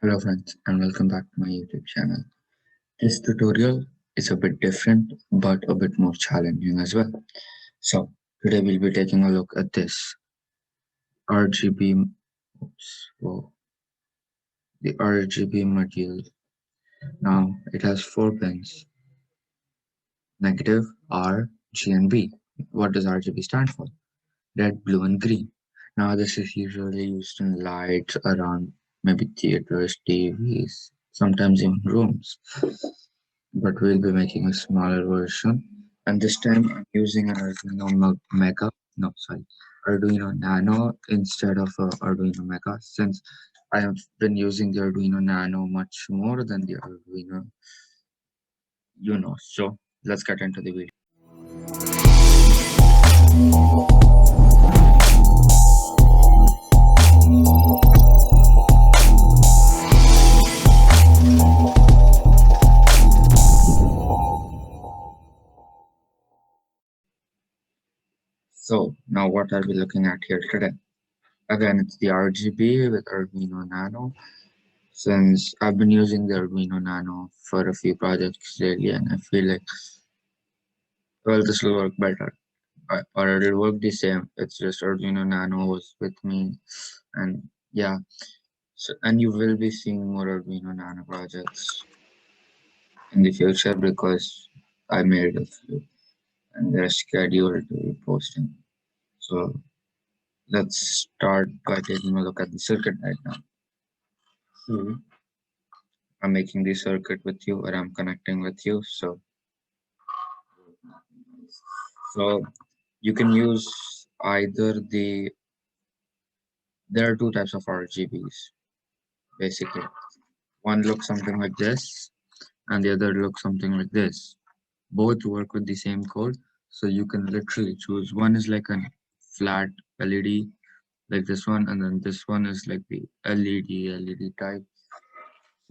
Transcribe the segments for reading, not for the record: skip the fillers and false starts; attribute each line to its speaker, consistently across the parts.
Speaker 1: Hello friends and welcome back to my YouTube channel. This tutorial is a bit different but a bit more challenging as well. So today we'll be taking a look at this RGB, the RGB module. Now it has 4 pins, negative, R, G and B. What does RGB stand for? Red, blue and green. Now this is usually used in lights around maybe theaters, TVs, sometimes even rooms. But we'll be making a smaller version. And this time I'm using an Arduino Nano instead of Arduino Mega, since I have been using the Arduino Nano much more than the Arduino Uno. So let's get into the video. So now what are we looking at here today? Again, it's the RGB with Arduino Nano. Since I've been using the Arduino Nano for a few projects lately, and I feel like, well, this will work better. Or it'll work the same. It's just Arduino Nano was with me, and yeah. So, and you will be seeing more Arduino Nano projects in the future because I made a few, and they're scheduled to be posting. So let's start by taking a look at the circuit right now. So I'm making the circuit with you, or I'm connecting with you. So you can use either the. There are two types of RGBs basically. One looks something like this, and the other looks something like this. Both work with the same code, so you can literally choose. One is like a flat LED, like this one, and then this one is like the LED type.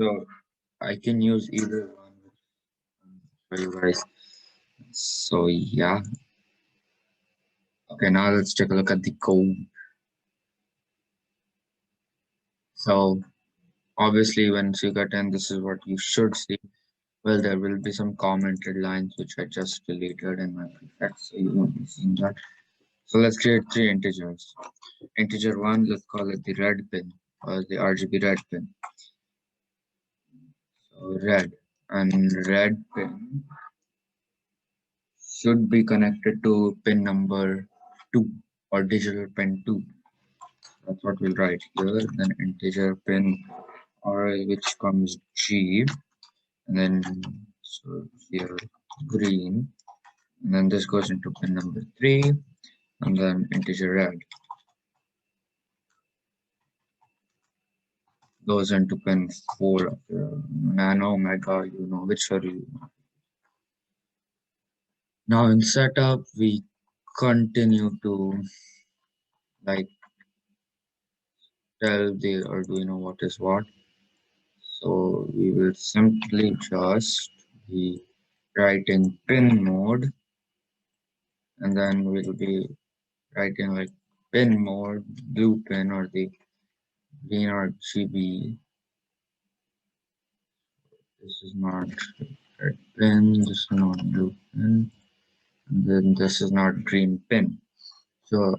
Speaker 1: So I can use either one for you guys. So yeah. Okay, now let's take a look at the code. So obviously, once you get in, this is what you should see. Well, there will be some commented lines which I just deleted in my prefix, so you won't be seeing that. So let's create three integers. Integer one, let's call it the red pin or the RGB red pin. So red, and red pin should be connected to pin number 2 or digital pin 2. That's what we'll write here. Then integer pin R, which comes G, and then so here green, and then this goes into pin number 3, and then integer red goes into pin 4 of the nano, mega, whichever you know. Now in setup, we continue to like tell the Arduino what is what. So we will simply just be writing pin mode, and then we'll be writing like pin mode, blue pin or the green RGB. This is not red pin, this is not blue pin, and then this is not green pin. So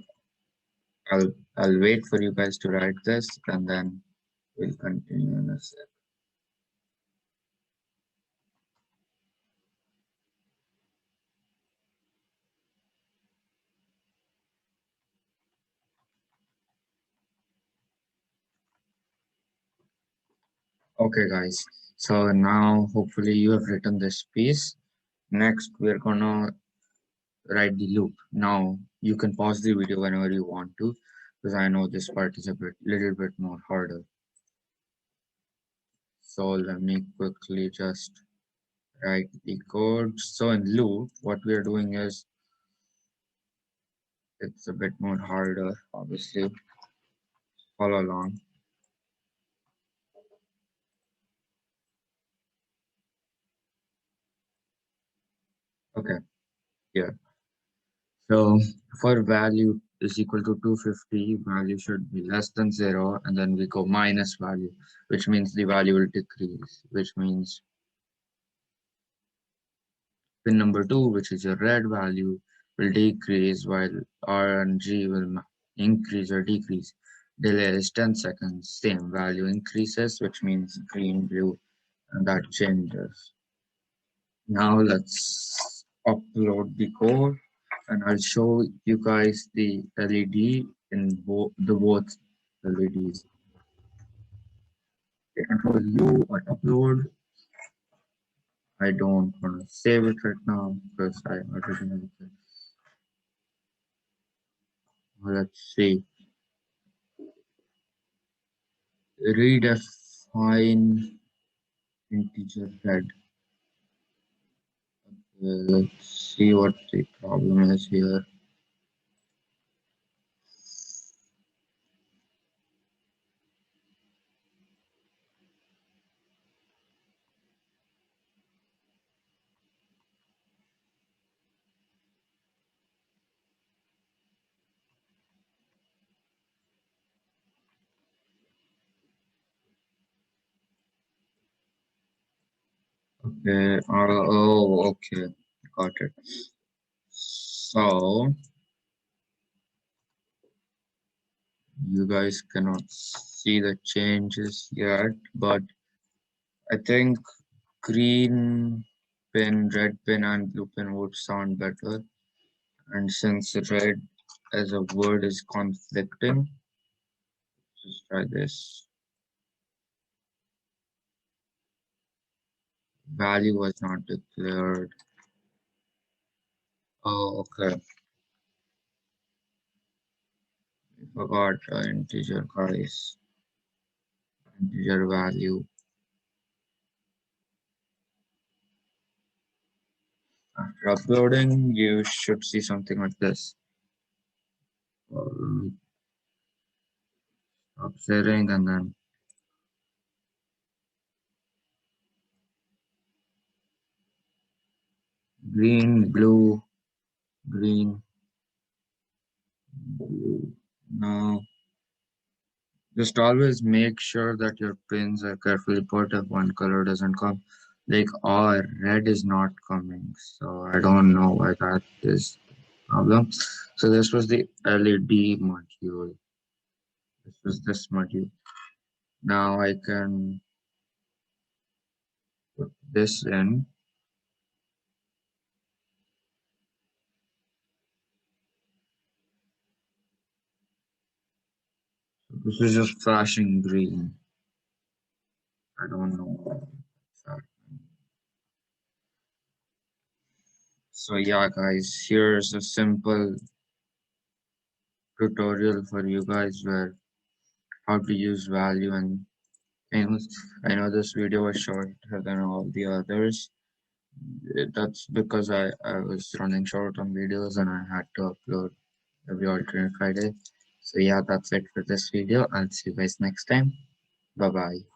Speaker 1: I'll wait for you guys to write this, and then we'll continue in a sec. Okay guys, so now hopefully you have written this piece. Next we're gonna write the loop. Now you can pause the video whenever you want to, because I know this part is a little bit more harder. So let me quickly just write the code. So in loop, what we are doing is it's a bit more harder, obviously. Follow along. Okay, yeah. So for value is equal to 250, value should be less than 0, and then we go minus value, which means the value will decrease, which means pin number 2, which is your red value, will decrease while R and G will increase or decrease. Delay is 10 seconds, same value increases, which means green, blue, and that changes. Now let's upload the code and I'll show you guys the LED in both LEDs. Okay, control U or upload. I don't want to save it right now because I already have it. Let's see. Redefine integer head. Let's see what the problem is here. Okay, okay, got it. So you guys cannot see the changes yet, but I think green pin, red pin, and blue pin would sound better. And since red as a word is conflicting, just try this. Value was not declared. Oh, okay. I forgot integer, guys. Integer value. After uploading, you should see something like this. Stop sharing and then green, blue, green, blue. Now, just always make sure that your pins are carefully put if one color doesn't come. Like, or red is not coming. So I don't know why that is the problem. So this was the LED module. This was this module. Now I can put this in. This is just flashing green. I don't know what's happening. So yeah, guys, here's a simple tutorial for you guys where how to use value and things. I know this video was shorter than all the others. That's because I was running short on videos and I had to upload every alternate Friday. So yeah, that's it for this video. I'll see you guys next time. Bye bye.